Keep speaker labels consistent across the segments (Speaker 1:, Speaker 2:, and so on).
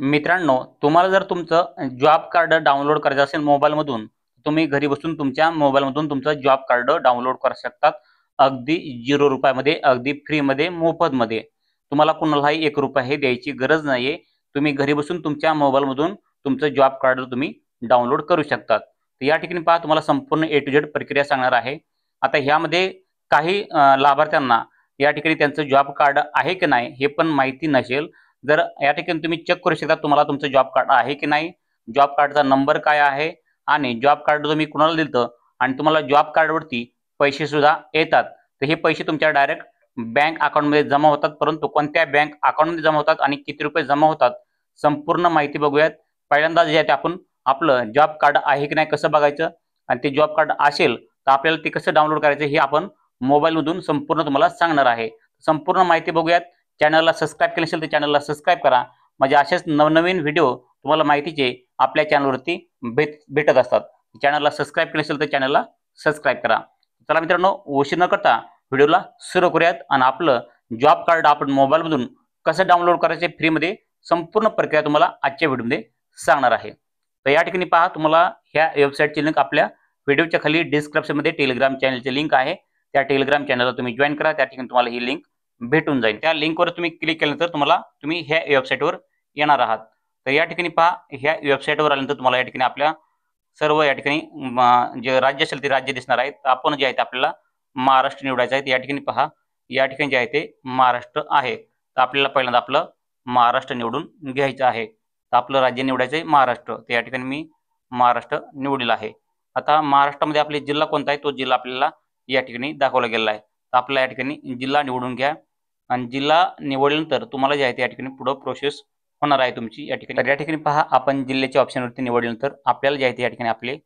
Speaker 1: मित्रांनो, तुम्हाला जर तुमचं जॉब कार्ड डाउनलोड करायचं असेल मोबाईलमधून, तुम्ही घरी बसून तुमच्या मोबाईलमधून तुमचं जॉब कार्ड डाउनलोड करू शकतात. अगदी ₹0 अगदी फ्रीमध्ये, मोफतमध्ये. तुम्हाला कुणालाही ₹1 द्यायची गरज नाहीये. तुम्ही घरी बसून तुमच्या मोबाईलमधून तुमचं जॉब कार्ड तुम्ही डाउनलोड करू शकतात. तर या ठिकाणी पहा तुम्हाला संपूर्ण ए टू झेड प्रक्रिया सांगणार आहे. आता ह्यामध्ये काही लाभार्थ्यांना या ठिकाणी त्यांचं जॉब कार्ड आहे की नाही हे पण माहिती नसेल. जर या ठिकाणी तुम्ही चेक करू शकता तुम्हाला तुमचं जॉब कार्ड आहे की नाही, जॉब कार्डचा नंबर काय आहे आणि जॉब कार्ड तुम्ही कुणाला दिलं आणि तुम्हाला जॉब कार्डवरती पैसे सुद्धा येतात. तर हे पैसे तुमच्या डायरेक्ट बँक अकाउंटमध्ये जमा होतात. परंतु कोणत्या बँक अकाउंटमध्ये जमा होतात आणि किती रुपये जमा होतात, संपूर्ण माहिती बघूयात. पहिल्यांदा जे आहे ते आपण आपलं जॉब कार्ड आहे की नाही कसं बघायचं आणि ते जॉब कार्ड असेल तर आपल्याला ते कसं डाउनलोड करायचं हे आपण मोबाईलमधून संपूर्ण तुम्हाला सांगणार आहे. संपूर्ण माहिती बघूयात. चॅनलला सबस्क्राईब केलं असेल तर चॅनलला सबस्क्राईब करा. म्हणजे असेच नवनवीन व्हिडिओ तुम्हाला माहितीचे आपल्या चॅनलवरती भेटत असतात. चॅनलला सबस्क्राईब केलं असेल तर चॅनलला सबस्क्राईब करा. चला मित्रांनो, उशीर न करता व्हिडिओला सुरू करूयात आणि आपलं जॉब कार्ड आपण मोबाईलमधून कसं डाउनलोड करायचे फ्रीमध्ये संपूर्ण प्रक्रिया तुम्हाला आजच्या व्हिडिओमध्ये सांगणार आहे. तर या ठिकाणी पहा तुम्हाला ह्या वेबसाईटची लिंक आपल्या व्हिडिओच्या खाली डिस्क्रिप्शनमध्ये टेलिग्राम चॅनलची लिंक आहे. त्या टेलिग्राम चॅनलला तुम्ही जॉईन करा. त्या ठिकाणी तुम्हाला ही लिंक भेटून जाईल. त्या लिंकवर तुम्ही क्लिक केल्यानंतर तुम्ही ह्या वेबसाईटवर येणार आहात. तर या ठिकाणी पहा ह्या वेबसाईटवर आल्यानंतर तुम्हाला या ठिकाणी आपल्या सर्व या ठिकाणी जे राज्य असेल ते राज्य दिसणार आहेत. आपण जे आहे ते आपल्याला महाराष्ट्र निवडायचं आहे. या ठिकाणी पहा या ठिकाणी जे आहे ते महाराष्ट्र आहे. तर आपल्याला पहिल्यांदा आपलं महाराष्ट्र निवडून घ्यायचं आहे. तर आपलं राज्य निवडायचं आहे महाराष्ट्र. तर या ठिकाणी मी महाराष्ट्र निवडलेला आहे. आता महाराष्ट्रामध्ये आपले जिल्हा कोणता आहे तो जिल्हा आपल्याला या ठिकाणी दाखवला गेलेला आहे. तर आपल्याला या ठिकाणी जिल्हा निवडून घ्या आणि जिल्हा निवडल्यानंतर तुम्हाला जे आहे ते या ठिकाणी पुढे प्रोसेस होणार आहे तुमची या ठिकाणी. तर या ठिकाणी पहा आपण जिल्ह्याच्या ऑप्शनवरती निवडल्यानंतर आपल्याला जे आहे ते या ठिकाणी आपले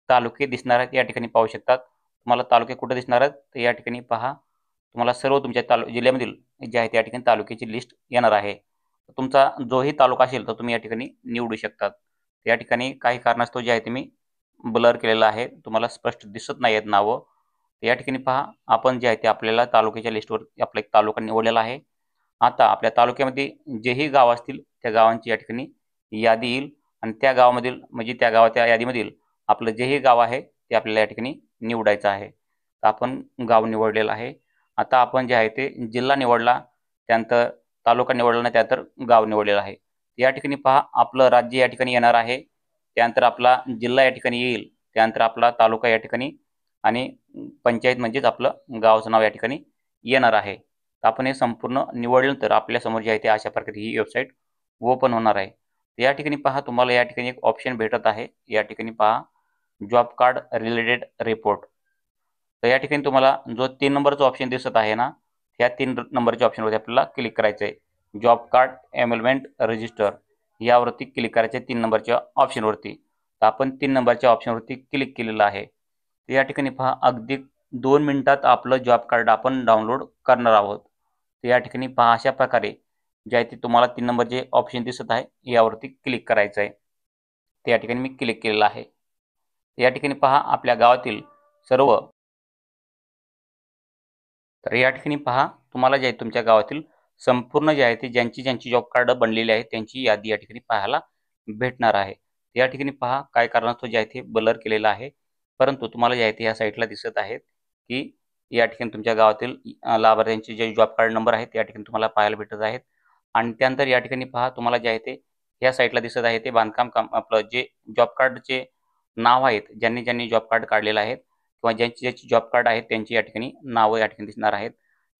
Speaker 1: तालुके दिसणार आहेत. या ठिकाणी पाहू शकतात. तुम्हाला तालुके कुठे दिसणार आहेत तर या ठिकाणी पहा तुम्हाला सर्व तुमच्या जिल्ह्यामधील जे आहे त्या ठिकाणी तालुक्याची लिस्ट येणार आहे. तुमचा जोही तालुका असेल तर तुम्ही या ठिकाणी निवडू शकतात. या ठिकाणी काही कारणास्तव जे आहे ते मी ब्लर केलेलं आहे. तुम्हाला स्पष्ट दिसत नाही आहेत नावं. या ठिकाणी पहा आपण जे आहे ते आपल्याला तालुक्याच्या लिस्टवर आपला एक तालुका निवडलेला आहे. आता आपल्या तालुक्यामध्ये जेही गाव असतील त्या गावांची या ठिकाणी यादी येईल आणि त्या गावामधील म्हणजे त्या गावाच्या यादीमधील आपलं जेही गाव आहे ते आपल्याला या ठिकाणी निवडायचं आहे. तर आपण गाव निवडलेलं आहे. आता आपण जे आहे ते जिल्हा निवडला, त्यानंतर तालुका निवडला नाही, त्यानंतर गाव निवडलेलं आहे. या ठिकाणी पहा आपलं राज्य या ठिकाणी येणार आहे. त्यानंतर आपला जिल्हा या ठिकाणी येईल. त्यानंतर आपला तालुका या ठिकाणी आणि पंचायत म्हणजेच आपलं गावाचं नाव या ठिकाणी येणार आहे. तर आपण हे संपूर्ण निवडल्यानंतर आपल्यासमोर जे आहे ते अशा प्रकारे ही वेबसाईट ओपन होणार आहे. या ठिकाणी पहा तुम्हाला या ठिकाणी एक ऑप्शन भेटत आहे. या ठिकाणी पहा जॉब कार्ड रिलेटेड रिपोर्ट. तर या ठिकाणी तुम्हाला जो 3 नंबरचा ऑप्शन दिसत आहे ना, ह्या 3 नंबरच्या ऑप्शनवरती आपल्याला क्लिक करायचं आहे. जॉब कार्ड एनरोलमेंट रजिस्टर यावरती क्लिक करायचं आहे 3 नंबरच्या ऑप्शनवरती. तर आपण 3 नंबरच्या ऑप्शनवरती क्लिक केलेलं आहे. या ठिकाणी पहा अगदी 2 मिनिटात आपलं जॉब कार्ड आपण डाउनलोड करणार आहोत. तर या ठिकाणी पहा अशा प्रकारे जे आहे ते तुम्हाला 3 नंबरचे ऑप्शन दिसत आहे यावरती क्लिक करायचं आहे. तर या ठिकाणी मी क्लिक केलेलं आहे. या ठिकाणी पहा आपल्या गावातील सर्व. तर या ठिकाणी पहा तुम्हाला जे आहे तुमच्या गावातील संपूर्ण जे आहे ते ज्यांची जॉब कार्ड बनलेली आहे त्यांची यादी या ठिकाणी पाहायला भेटणार आहे. या ठिकाणी पहा काय कारणास्तव जे आहे ते ब्लर केलेलं आहे. परंतु तुम्हाला जे आहे ते या साईडला दिसत आहेत की या ठिकाणी तुमच्या गावातील लाभार्थ्यांचे जे जॉब कार्ड नंबर आहेत या ठिकाणी तुम्हाला पाहायला भेटत आहेत. आणि त्यानंतर या ठिकाणी पहा तुम्हाला जे आहे ते या साईडला दिसत आहे ते बांधकाम काम आपलं जे जॉब कार्डचे नाव आहेत ज्यांनी जॉब कार्ड काढलेलं आहे किंवा ज्यांची जॉब कार्ड आहेत त्यांची या ठिकाणी नावं या ठिकाणी दिसणार आहेत.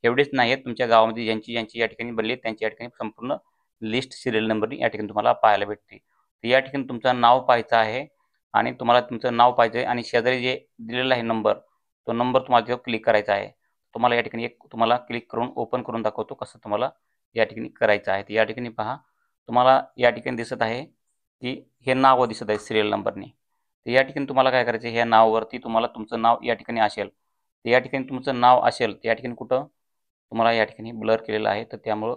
Speaker 1: एवढेच नाही आहेत तुमच्या गावामध्ये ज्यांची या ठिकाणी बनली त्यांची या ठिकाणी संपूर्ण लिस्ट सिरियल नंबरनी या ठिकाणी तुम्हाला पाहायला भेटते. तर या ठिकाणी तुमचं नाव पाहायचं आहे आणि तुम्हाला तुमचं नाव पाहिजे आहे आणि शेजारी जे दिलेला आहे नंबर तो नंबर तुम्हाला तिथं क्लिक करायचा आहे. तुम्हाला या ठिकाणी एक तुम्हाला क्लिक करून ओपन करून दाखवतो कसं तुम्हाला या ठिकाणी करायचं आहे. तर या ठिकाणी पहा तुम्हाला या ठिकाणी दिसत आहे की हे नावं दिसत आहे सिरियल नंबरने. तर या ठिकाणी तुम्हाला काय करायचं आहे ह्या नावावरती तुम्हाला तुमचं नाव या ठिकाणी असेल. तर या ठिकाणी तुमचं नाव असेल तर या ठिकाणी कुठं तुम्हाला या ठिकाणी ब्लर केलेलं आहे. तर त्यामुळं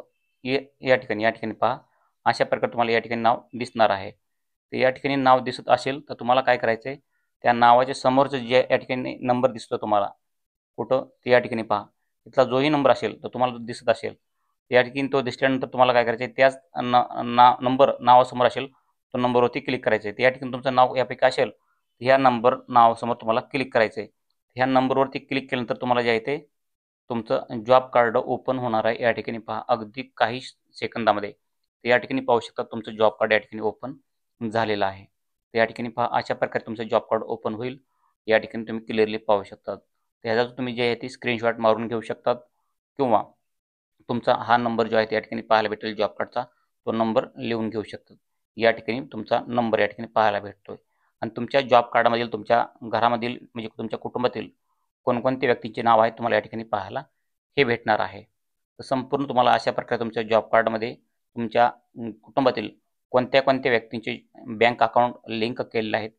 Speaker 1: या ठिकाणी पहा अशा प्रकारे तुम्हाला या ठिकाणी नाव दिसणार आहे. तर या ठिकाणी नाव दिसत असेल तर तुम्हाला काय करायचं आहे त्या नावाच्या समोरचं जे या ठिकाणी नंबर दिसतो तुम्हाला कुठं ते या ठिकाणी पहा. तिथला जोही नंबर असेल तर तुम्हाला दिसत असेल या ठिकाणी तो दिसल्यानंतर तुम्हाला काय करायचं आहे, त्याच नंबर नावासमोर असेल तो नंबरवरती क्लिक करायचं आहे. या ठिकाणी तुमचं नाव यापैकी असेल ह्या नंबर नावासमोर तुम्हाला क्लिक करायचं आहे. ह्या नंबरवरती क्लिक केल्यानंतर तुम्हाला जे आहे ते तुमचं जॉब कार्ड ओपन होणार आहे. या ठिकाणी पहा अगदी काही सेकंदामध्ये. या ठिकाणी पाहू शकता तुमचं जॉब कार्ड या ठिकाणी ओपन झालेलं आहे. या ठिकाणी पहा अशा प्रकारे तुमचं जॉब कार्ड ओपन होईल. या ठिकाणी तुम्ही क्लिअरली पाहू शकता. त्याचा तुम्ही जे आहे ती स्क्रीनशॉट मारून घेऊ शकतात किंवा तुमचा हा नंबर जो आहे त्या ठिकाणी पाहायला भेटेल जॉब कार्डचा, तो नंबर लिहून घेऊ शकतात. या ठिकाणी तुमचा नंबर या ठिकाणी पाहायला भेटतोय आणि तुमच्या जॉब कार्डामधील तुमच्या घरामधील म्हणजे तुमच्या कुटुंबातील कोणकोणत्या व्यक्तींचे नाव आहे तुम्हाला या ठिकाणी पाहायला हे भेटणार आहे. तर संपूर्ण तुम्हाला अशा प्रकारे तुमच्या जॉब कार्डमध्ये तुमच्या कुटुंबातील कोणत्या व्यक्तींचे बँक अकाउंट लिंक केलेले आहेत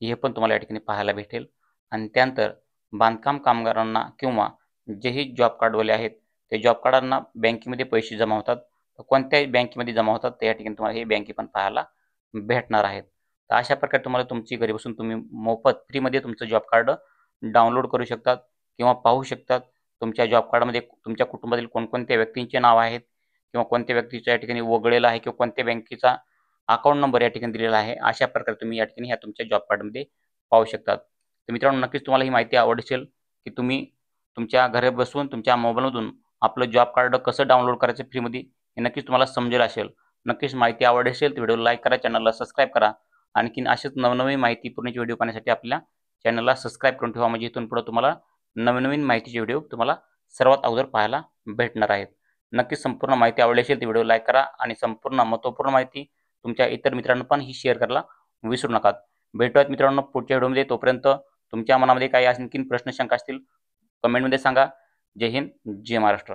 Speaker 1: हे पण तुम्हाला या ठिकाणी पाहायला भेटेल आणि त्यानंतर बांधकाम कामगारांना किंवा जेही जॉब कार्डवाले आहेत त्या जॉब कार्डांना बँकेमध्ये पैसे जमा होतात. कोणत्याही बँकेमध्ये जमा होतात तर या ठिकाणी तुम्हाला हे बँके पण पाहायला भेटणार आहेत. तर अशा प्रकारे तुम्हाला तुमची घरी बसून तुम्ही मोफत फ्रीमध्ये तुमचं जॉब कार्ड डाउनलोड करू शकतात किंवा पाहू शकतात. तुमच्या जॉब कार्डमध्ये तुमच्या कुटुंबातील कोणकोणत्या व्यक्तींचे नाव आहेत किंवा कोणत्या व्यक्तीच्या या ठिकाणी वगळलेलं आहे किंवा कोणत्या बँकेचा अकाउंट नंबर या ठिकाणी दिलेला आहे. अशा प्रकारे तुम्ही या ठिकाणी ह्या तुमच्या जॉब कार्डमध्ये पाहू शकतात. तर मित्रांनो नक्कीच तुम्हाला ही माहिती आवडली असेल की तुम्ही तुमच्या घरी बसून तुमच्या मोबाईलमधून आपलं जॉब कार्ड कसं डाउनलोड करायचं फ्रीमध्ये हे नक्कीच तुम्हाला समजेल असेल. नक्कीच माहिती आवडली असेल तर व्हिडिओला लाईक करा, चॅनलला सबस्क्राईब करा. आणखीन असेच नवनवीन माहितीपूर्ण व्हिडिओ पाहण्यासाठी आपल्या चॅनलला सबस्क्राईब करून ठेवा. म्हणजे इथून पुढे तुम्हाला नवनवीन माहितीचे व्हिडिओ तुम्हाला सर्वात अगोदर पाहायला भेटणार आहेत. नक्कीच संपूर्ण माहिती आवडली असेल तर व्हिडिओ लाईक करा आणि संपूर्ण महत्त्वपूर्ण माहिती तुमच्या इतर मित्रांना पण ही शेअर करायला विसरू नका. भेटूयात मित्रांनो पुढच्या व्हिडिओमध्ये. तोपर्यंत तुमच्या मनामध्ये काही आणखीन प्रश्न शंका असतील कमेंटमध्ये सांगा. जय हिंद, जय महाराष्ट्र.